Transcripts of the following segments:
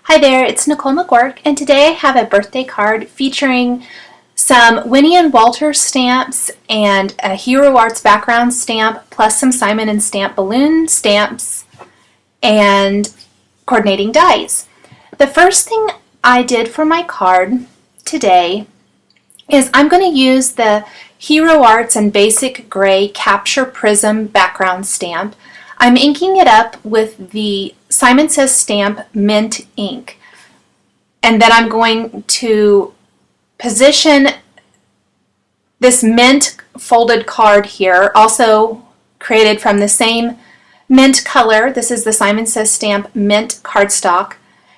Hi there, it's Nicole McGuirk, and today I have a birthday card featuring some Winnie and Walter stamps and a Hero Arts background stamp, plus some Simon and Stamp balloon stamps and coordinating dies. The first thing I did for my card today is I'm going to use the Hero Arts and Basic Gray Capture Prism background stamp. I'm inking it up with the Simon Says Stamp Mint ink. And then I'm going to position this mint folded card here, also created from the same mint color. This is the Simon Says Stamp Mint cardstock.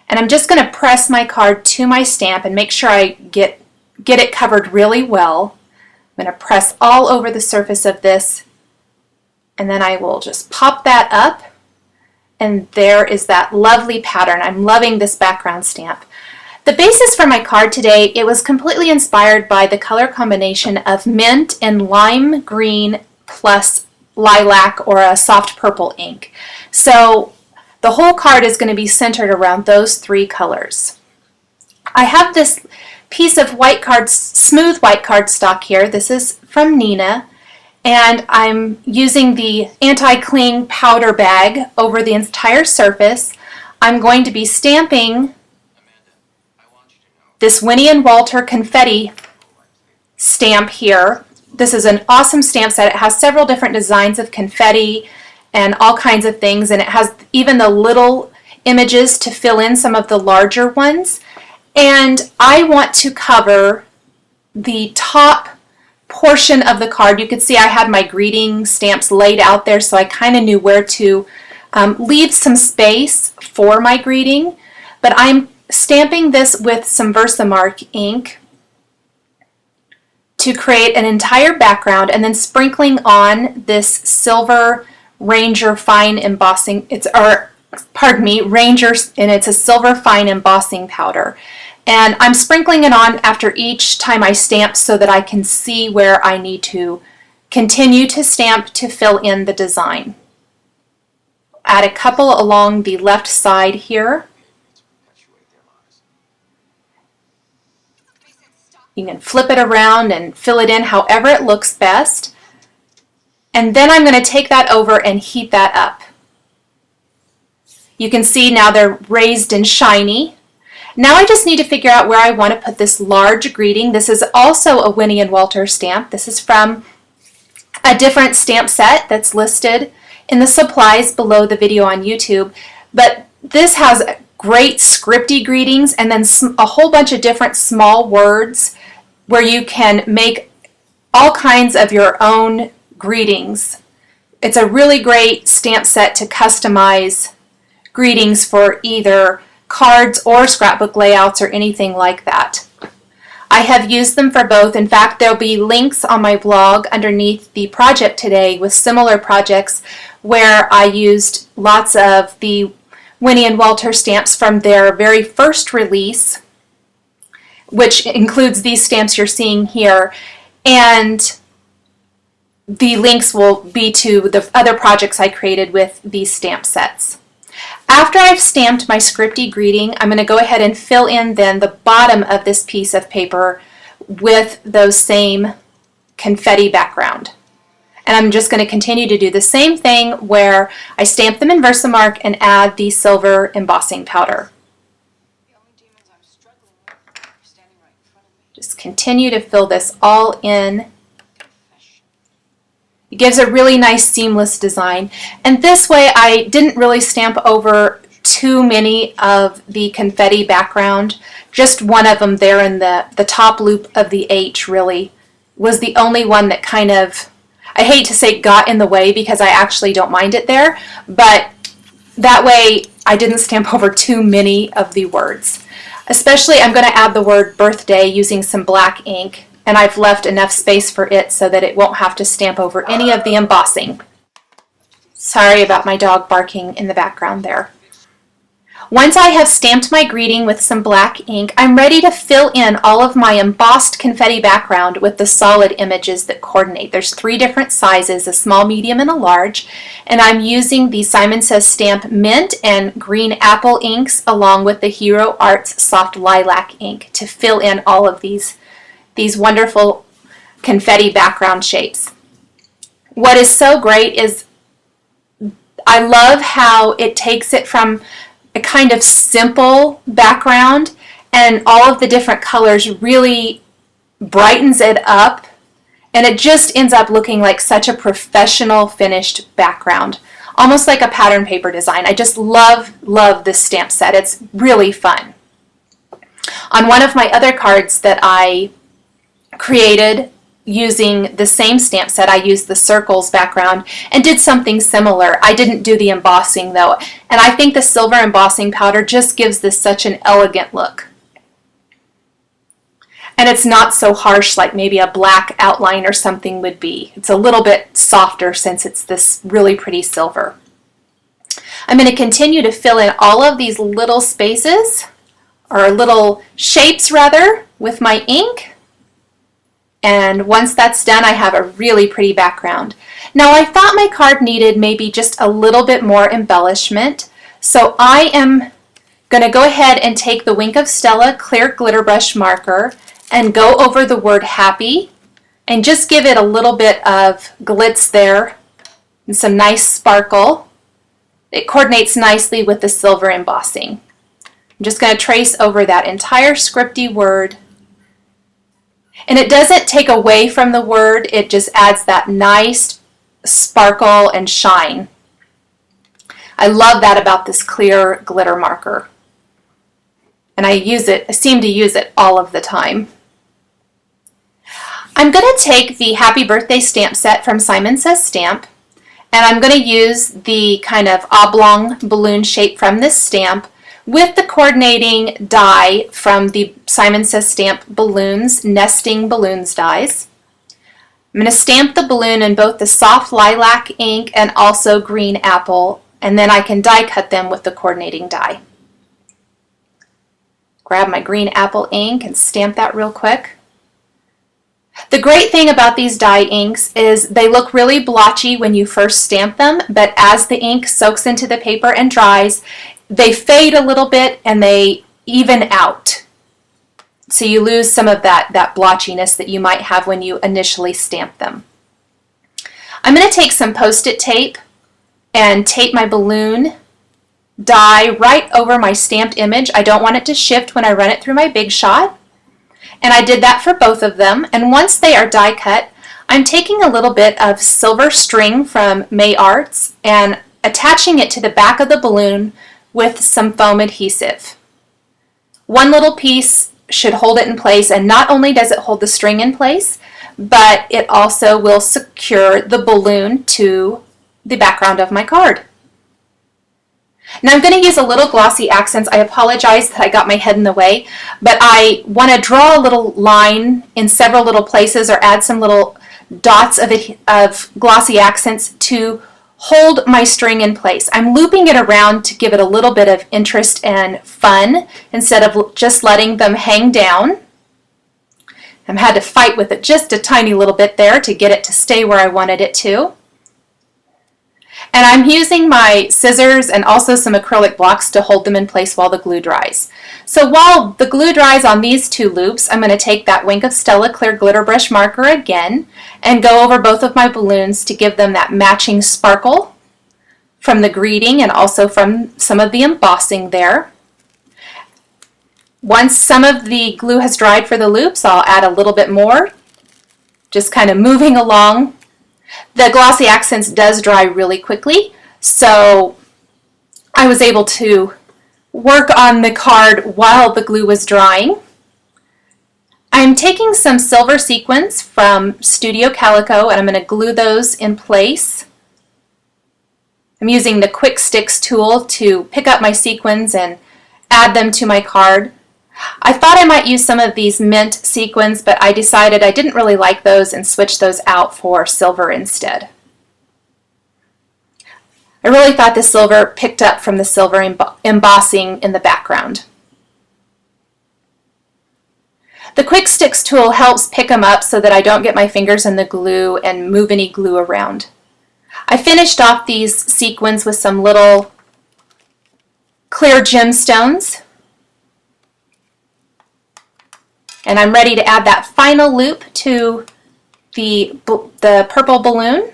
And I'm just going to press my card to my stamp and make sure I get it covered really well. I'm going to press all over the surface of this, and then I will just pop that up, and there is that lovely pattern. I'm loving this background stamp. The basis for my card today, it was completely inspired by the color combination of mint and lime green plus lilac or a soft purple ink. So the whole card is going to be centered around those three colors. I have this piece of white card, smooth white cardstock here. This is from Nina, and I'm using the anti-cling powder bag over the entire surface. I'm going to be stamping this Winnie and Walter confetti stamp here. This is an awesome stamp set. It has several different designs of confetti and all kinds of things, and it has even the little images to fill in some of the larger ones. And I want to cover the top portion of the card. You could see I had my greeting stamps laid out there, so I kind of knew where to leave some space for my greeting. But I'm stamping this with some Versamark ink to create an entire background, and then sprinkling on this silver Ranger fine embossing. Ranger, and it's a silver fine embossing powder. And I'm sprinkling it on after each time I stamp so that I can see where I need to continue to stamp to fill in the design. Add a couple along the left side here. You can flip it around and fill it in however it looks best. And then I'm going to take that over and heat that up. You can see now they're raised and shiny. Now I just need to figure out where I want to put this large greeting. This is also a Winnie and Walter stamp. This is from a different stamp set that's listed in the supplies below the video on YouTube. But this has great scripty greetings and then a whole bunch of different small words where you can make all kinds of your own greetings. It's a really great stamp set to customize greetings for either cards or scrapbook layouts or anything like that. I have used them for both. In fact, there'll be links on my blog underneath the project today with similar projects where I used lots of the Winnie and Walter stamps from their very first release, which includes these stamps you're seeing here, and the links will be to the other projects I created with these stamp sets. After I've stamped my scripty greeting, I'm going to go ahead and fill in then the bottom of this piece of paper with those same confetti background. And I'm just going to continue to do the same thing where I stamp them in Versamark and add the silver embossing powder. Just continue to fill this all in. It gives a really nice seamless design. And this way I didn't really stamp over too many of the confetti background. Just one of them there in the top loop of the H really was the only one that kind of, I hate to say got in the way because I actually don't mind it there, but that way I didn't stamp over too many of the words. Especially I'm going to add the word birthday using some black ink, and I've left enough space for it so that it won't have to stamp over any of the embossing. Sorry about my dog barking in the background there. Once I have stamped my greeting with some black ink, I'm ready to fill in all of my embossed confetti background with the solid images that coordinate. There's 3 different sizes, a small, medium, and a large, and I'm using the Simon Says Stamp Mint and Green Apple inks along with the Hero Arts Soft Lilac ink to fill in all of these wonderful confetti background shapes. What is so great is I love how it takes it from a kind of simple background and all of the different colors really brightens it up, and it just ends up looking like such a professional finished background, almost like a pattern paper design. I just love this stamp set. It's really fun. On one of my other cards that I created using the same stamp set, I used the circles background and did something similar. I didn't do the embossing though, and I think the silver embossing powder just gives this such an elegant look. And it's not so harsh like maybe a black outline or something would be. It's a little bit softer since it's this really pretty silver. I'm going to continue to fill in all of these little spaces, or little shapes rather, with my ink. And once that's done, I have a really pretty background. Now I thought my card needed maybe just a little bit more embellishment, so I am going to go ahead and take the Wink of Stella clear glitter brush marker and go over the word happy and just give it a little bit of glitz there and some nice sparkle. It coordinates nicely with the silver embossing. I'm just going to trace over that entire scripty word. And it doesn't take away from the word, it just adds that nice sparkle and shine. I love that about this clear glitter marker. And I seem to use it all of the time. I'm going to take the Happy Birthday stamp set from Simon Says Stamp, and I'm going to use the kind of oblong balloon shape from this stamp with the coordinating die from the Simon Says Stamp Balloons, Nesting Balloons dies. I'm going to stamp the balloon in both the soft lilac ink and also green apple, and then I can die cut them with the coordinating die. Grab my green apple ink and stamp that real quick. The great thing about these die inks is they look really blotchy when you first stamp them, but as the ink soaks into the paper and dries, they fade a little bit and they even out. So you lose some of that blotchiness that you might have when you initially stamp them. I'm going to take some Post-it tape and tape my balloon die right over my stamped image. I don't want it to shift when I run it through my Big Shot. And I did that for both of them. And once they are die cut, I'm taking a little bit of silver string from May Arts and attaching it to the back of the balloon with some foam adhesive. One little piece should hold it in place, and not only does it hold the string in place, but it also will secure the balloon to the background of my card. Now I'm going to use a little glossy accents. I apologize that I got my head in the way, but I want to draw a little line in several little places or add some little dots of glossy accents to hold my string in place. I'm looping it around to give it a little bit of interest and fun instead of just letting them hang down. I had to fight with it just a tiny little bit there to get it to stay where I wanted it to. And I'm using my scissors and also some acrylic blocks to hold them in place while the glue dries. So while the glue dries on these 2 loops, I'm going to take that Wink of Stella clear glitter brush marker again and go over both of my balloons to give them that matching sparkle from the greeting and also from some of the embossing there. Once some of the glue has dried for the loops, I'll add a little bit more, just kind of moving along. The glossy accents does dry really quickly, so I was able to work on the card while the glue was drying. I'm taking some silver sequins from Studio Calico and I'm going to glue those in place. I'm using the Quick Sticks tool to pick up my sequins and add them to my card. I thought I might use some of these mint sequins, but I decided I didn't really like those and switched those out for silver instead. I really thought the silver picked up from the silver embossing in the background. The Quick Sticks tool helps pick them up so that I don't get my fingers in the glue and move any glue around. I finished off these sequins with some little clear gemstones. And I'm ready to add that final loop to the purple balloon.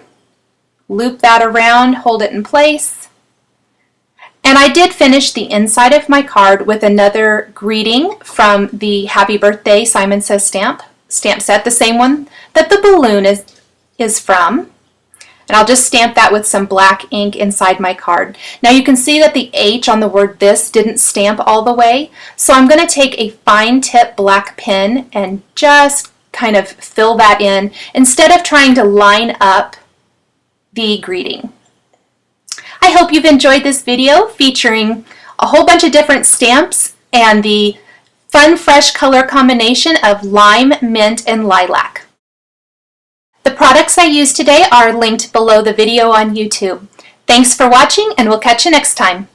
Loop that around, hold it in place. And I did finish the inside of my card with another greeting from the Happy Birthday Simon Says stamp set, the same one that the balloon is from. And I'll just stamp that with some black ink inside my card. Now you can see that the H on the word this didn't stamp all the way, so I'm going to take a fine tip black pen and just kind of fill that in instead of trying to line up the greeting. I hope you've enjoyed this video featuring a whole bunch of different stamps and the fun fresh color combination of lime, mint, and lilac. The products I used today are linked below the video on YouTube. Thanks for watching, and we'll catch you next time.